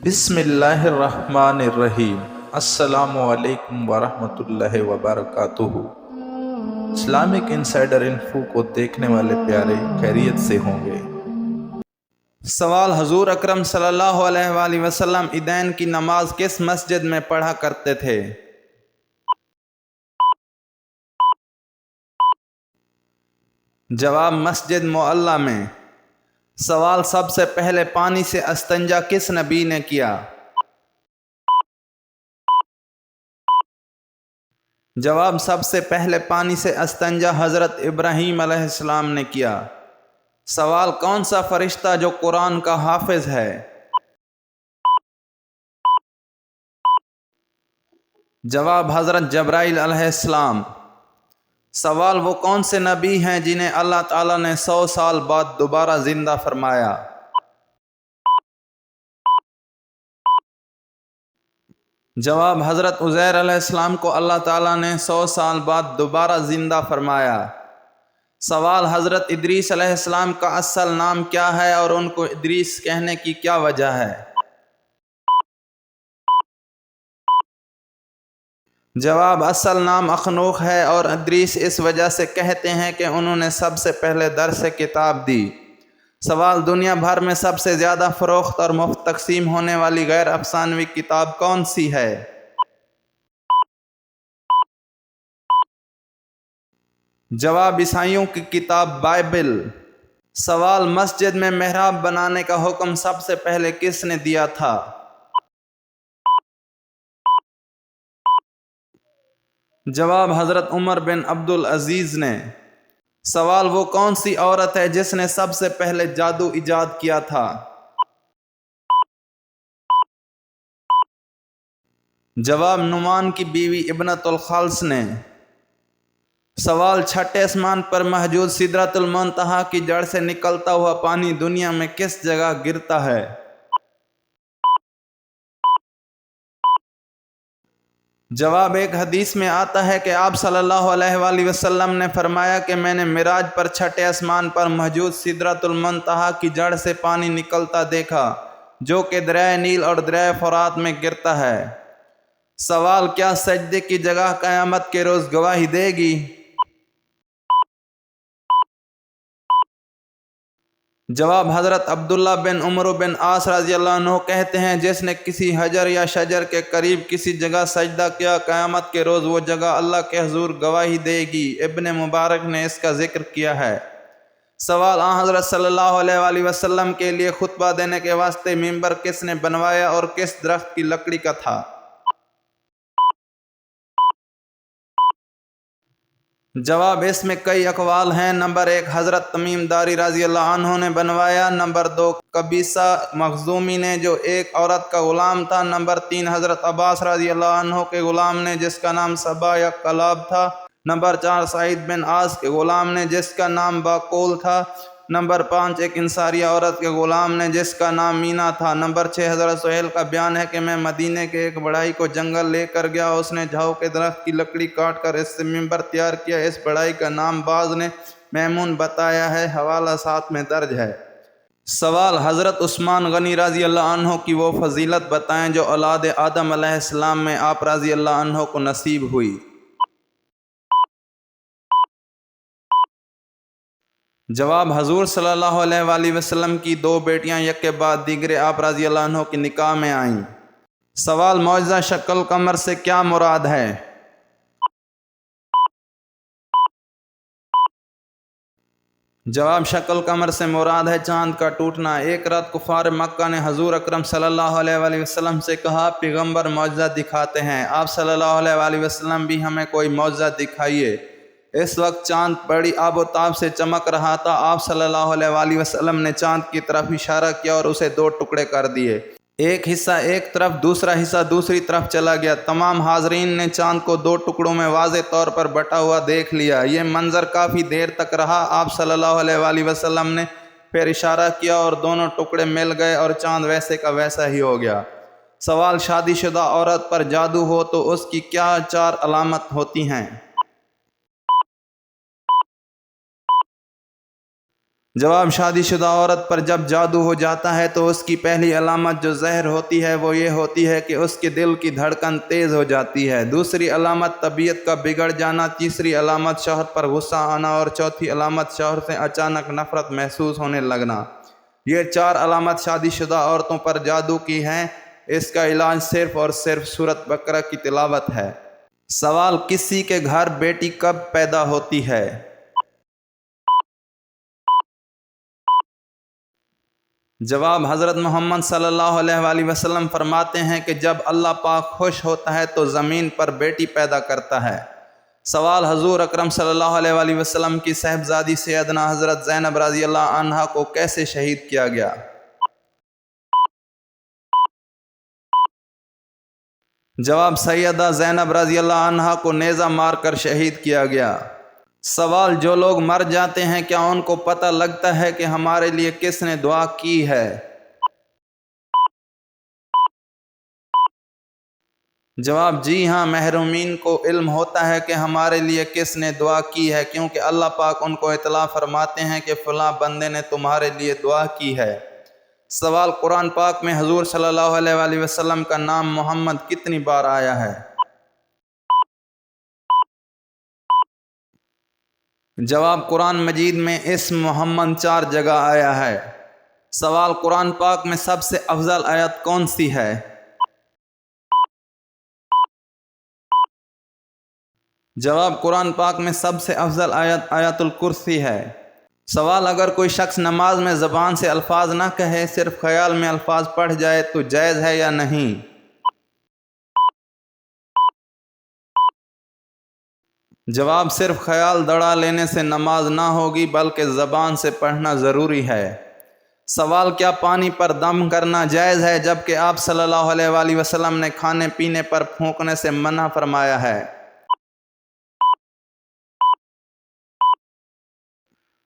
بسم اللہ الرحمن الرحیم۔ السلام علیکم ورحمۃ اللہ وبرکاتہ۔ اسلامک انسائیڈر انفو کو دیکھنے والے پیارے خیریت سے ہوں گے۔ سوال: حضور اکرم صلی اللہ علیہ وآلہ وسلم عیدین کی نماز کس مسجد میں پڑھا کرتے تھے؟ جواب: مسجد معلی میں۔ سوال: سب سے پہلے پانی سے استنجا کس نبی نے کیا؟ جواب: سب سے پہلے پانی سے استنجا حضرت ابراہیم علیہ السلام نے کیا۔ سوال: کون سا فرشتہ جو قرآن کا حافظ ہے؟ جواب: حضرت جبرائیل علیہ السلام۔ سوال: وہ کون سے نبی ہیں جنہیں اللہ تعالیٰ نے 100 سال بعد دوبارہ زندہ فرمایا؟ جواب: حضرت عزیر علیہ السلام کو اللہ تعالیٰ نے 100 سال بعد دوبارہ زندہ فرمایا۔ سوال: حضرت ادریس علیہ السلام کا اصل نام کیا ہے اور ان کو ادریس کہنے کی کیا وجہ ہے؟ جواب: اصل نام اخنوخ ہے اور ادریس اس وجہ سے کہتے ہیں کہ انہوں نے سب سے پہلے درس کتاب دی۔ سوال: دنیا بھر میں سب سے زیادہ فروخت اور مفت تقسیم ہونے والی غیر افسانوی کتاب کون سی ہے؟ جواب: عیسائیوں کی کتاب بائبل۔ سوال: مسجد میں محراب بنانے کا حکم سب سے پہلے کس نے دیا تھا؟ جواب: حضرت عمر بن عبدالعزیز نے۔ سوال: وہ کون سی عورت ہے جس نے سب سے پہلے جادو ایجاد کیا تھا؟ جواب: نعمان کی بیوی ابنۃ الخلص نے۔ سوال: چھٹے آسمان پر موجود سدرۃ المنتہا کی جڑ سے نکلتا ہوا پانی دنیا میں کس جگہ گرتا ہے؟ جواب: ایک حدیث میں آتا ہے کہ آپ صلی اللہ علیہ وآلہ وسلم نے فرمایا کہ میں نے معراج پر چھٹے آسمان پر موجود سدرۃ المنتہا کی جڑ سے پانی نکلتا دیکھا جو کہ دریائے نیل اور دریائے فرات میں گرتا ہے۔ سوال: کیا سجدے کی جگہ قیامت کے روز گواہی دے گی؟ جواب: حضرت عبداللہ بن عمرو بن عاص رضی اللہ عنہ کہتے ہیں جس نے کسی حجر یا شجر کے قریب کسی جگہ سجدہ کیا قیامت کے روز وہ جگہ اللہ کے حضور گواہی دے گی۔ ابن مبارک نے اس کا ذکر کیا ہے۔ سوال: حضرت صلی اللہ علیہ وآلہ وسلم کے لیے خطبہ دینے کے واسطے منبر کس نے بنوایا اور کس درخت کی لکڑی کا تھا؟ جواب: اس میں کئی اقوال ہیں۔ نمبر 1 حضرت تمیم داری رضی اللہ عنہ نے بنوایا۔ نمبر 2 قبیصہ مخزومی نے جو ایک عورت کا غلام تھا۔ نمبر 3 حضرت عباس رضی اللہ عنہ کے غلام نے جس کا نام صبا یا کلاب تھا۔ نمبر 4 سعید بن عاص کے غلام نے جس کا نام باقول تھا۔ نمبر 5 ایک انصاریہ عورت کے غلام نے جس کا نام مینا تھا۔ نمبر 6 حضرت سہیل کا بیان ہے کہ میں مدینے کے ایک بڑھائی کو جنگل لے کر گیا، اس نے جھاؤ کے درخت کی لکڑی کاٹ کر اس سے منبر تیار کیا۔ اس بڑھائی کا نام بعض نے میمون بتایا ہے، حوالہ ساتھ میں درج ہے۔ سوال: حضرت عثمان غنی رضی اللہ عنہ کی وہ فضیلت بتائیں جو اولاد آدم علیہ السلام میں آپ رضی اللہ عنہ کو نصیب ہوئی۔ جواب: حضور صلی اللہ علیہ وآلہ وسلم کی 2 بیٹیاں یک کے بعد دیگرے آپ رضی اللہ عنہ کی نکاح میں آئیں۔ سوال: معجزہ شکل القمر سے کیا مراد ہے؟ جواب: شکل القمر سے مراد ہے چاند کا ٹوٹنا۔ ایک رات کفار مکہ نے حضور اکرم صلی اللہ علیہ وآلہ وسلم سے کہا پیغمبر معجزہ دکھاتے ہیں، آپ صلی اللہ علیہ وآلہ وسلم بھی ہمیں کوئی معجزہ دکھائیے۔ اس وقت چاند بڑی آب و تاب سے چمک رہا تھا۔ آپ صلی اللہ علیہ وآلہ وسلم نے چاند کی طرف اشارہ کیا اور اسے 2 ٹکڑے کر دیے۔ ایک حصہ ایک طرف، دوسرا حصہ دوسری طرف چلا گیا۔ تمام حاضرین نے چاند کو 2 ٹکڑوں میں واضح طور پر بٹا ہوا دیکھ لیا۔ یہ منظر کافی دیر تک رہا۔ آپ صلی اللہ علیہ وآلہ وسلم نے پھر اشارہ کیا اور دونوں ٹکڑے مل گئے اور چاند ویسے کا ویسا ہی ہو گیا۔ سوال: شادی شدہ عورت پر جادو ہو تو اس کی کیا 4 علامت ہوتی ہیں؟ جواب: شادی شدہ عورت پر جب جادو ہو جاتا ہے تو اس کی پہلی علامت جو ظاہر ہوتی ہے وہ یہ ہوتی ہے کہ اس کے دل کی دھڑکن تیز ہو جاتی ہے، دوسری علامت طبیعت کا بگڑ جانا، تیسری علامت شوہر پر غصہ آنا اور چوتھی علامت شوہر سے اچانک نفرت محسوس ہونے لگنا۔ یہ 4 علامت شادی شدہ عورتوں پر جادو کی ہیں۔ اس کا علاج صرف اور صرف سورۃ بقرہ کی تلاوت ہے۔ سوال: کسی کے گھر بیٹی کب پیدا ہوتی ہے؟ جواب: حضرت محمد صلی اللہ علیہ وآلہ وسلم فرماتے ہیں کہ جب اللہ پاک خوش ہوتا ہے تو زمین پر بیٹی پیدا کرتا ہے۔ سوال: حضور اکرم صلی اللہ علیہ وآلہ وسلم کی صاحبزادی سیدنا حضرت زینب رضی اللہ عنہا کو کیسے شہید کیا گیا؟ جواب: سیدہ زینب رضی اللہ عنہا کو نیزہ مار کر شہید کیا گیا۔ سوال: جو لوگ مر جاتے ہیں کیا ان کو پتہ لگتا ہے کہ ہمارے لیے کس نے دعا کی ہے؟ جواب: جی ہاں، محرومین کو علم ہوتا ہے کہ ہمارے لیے کس نے دعا کی ہے، کیونکہ اللہ پاک ان کو اطلاع فرماتے ہیں کہ فلاں بندے نے تمہارے لیے دعا کی ہے۔ سوال: قرآن پاک میں حضور صلی اللہ علیہ وآلہ وسلم کا نام محمد کتنی بار آیا ہے؟ جواب: قرآن مجید میں اسم محمد 4 جگہ آیا ہے۔ سوال: قرآن پاک میں سب سے افضل آیت کون سی ہے؟ جواب: قرآن پاک میں سب سے افضل آیت آیت الکرسی ہے۔ سوال: اگر کوئی شخص نماز میں زبان سے الفاظ نہ کہے، صرف خیال میں الفاظ پڑھ جائے تو جائز ہے یا نہیں؟ جواب: صرف خیال دڑا لینے سے نماز نہ ہوگی بلکہ زبان سے پڑھنا ضروری ہے۔ سوال: کیا پانی پر دم کرنا جائز ہے جبکہ آپ صلی اللہ علیہ وآلہ وسلم نے کھانے پینے پر پھونکنے سے منع فرمایا ہے؟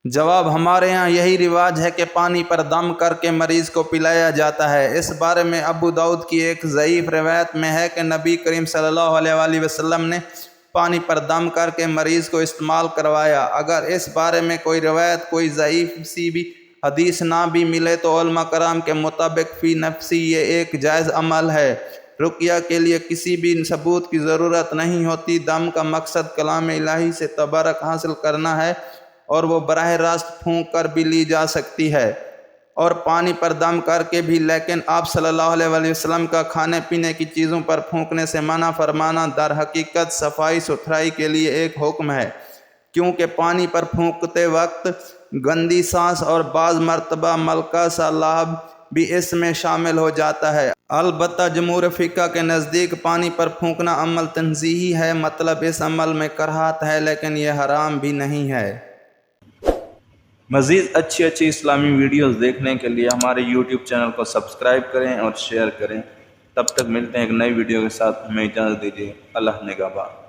جواب: ہمارے ہاں یہی رواج ہے کہ پانی پر دم کر کے مریض کو پلایا جاتا ہے۔ اس بارے میں ابو داؤد کی ایک ضعیف روایت میں ہے کہ نبی کریم صلی اللہ علیہ وآلہ وسلم نے پانی پر دم کر کے مریض کو استعمال کروایا۔ اگر اس بارے میں کوئی روایت، کوئی ضعیف سی بھی حدیث نہ بھی ملے تو علماء کرام کے مطابق فی نفسی یہ ایک جائز عمل ہے۔ رقیہ کے لیے کسی بھی ثبوت کی ضرورت نہیں ہوتی۔ دم کا مقصد کلام الہی سے تبرک حاصل کرنا ہے اور وہ براہ راست پھونک کر بھی لی جا سکتی ہے اور پانی پر دم کر کے بھی، لیکن آپ صلی اللہ علیہ وآلہ وسلم کا کھانے پینے کی چیزوں پر پھونکنے سے منع فرمانا در حقیقت صفائی ستھرائی کے لیے ایک حکم ہے، کیونکہ پانی پر پھونکتے وقت گندی سانس اور بعض مرتبہ ملکہ سا لعاب بھی اس میں شامل ہو جاتا ہے۔ البتہ جمہور فقہ کے نزدیک پانی پر پھونکنا عمل تنزیہی ہے، مطلب اس عمل میں کراہت ہے لیکن یہ حرام بھی نہیں ہے۔ مزید اچھی اسلامی ویڈیوز دیکھنے کے لیے ہمارے YouTube چینل کو سبسکرائب کریں اور شیئر کریں۔ تب تک ملتے ہیں ایک نئی ویڈیو کے ساتھ، ہمیں اجازت دیجیے۔ اللہ نگہبان۔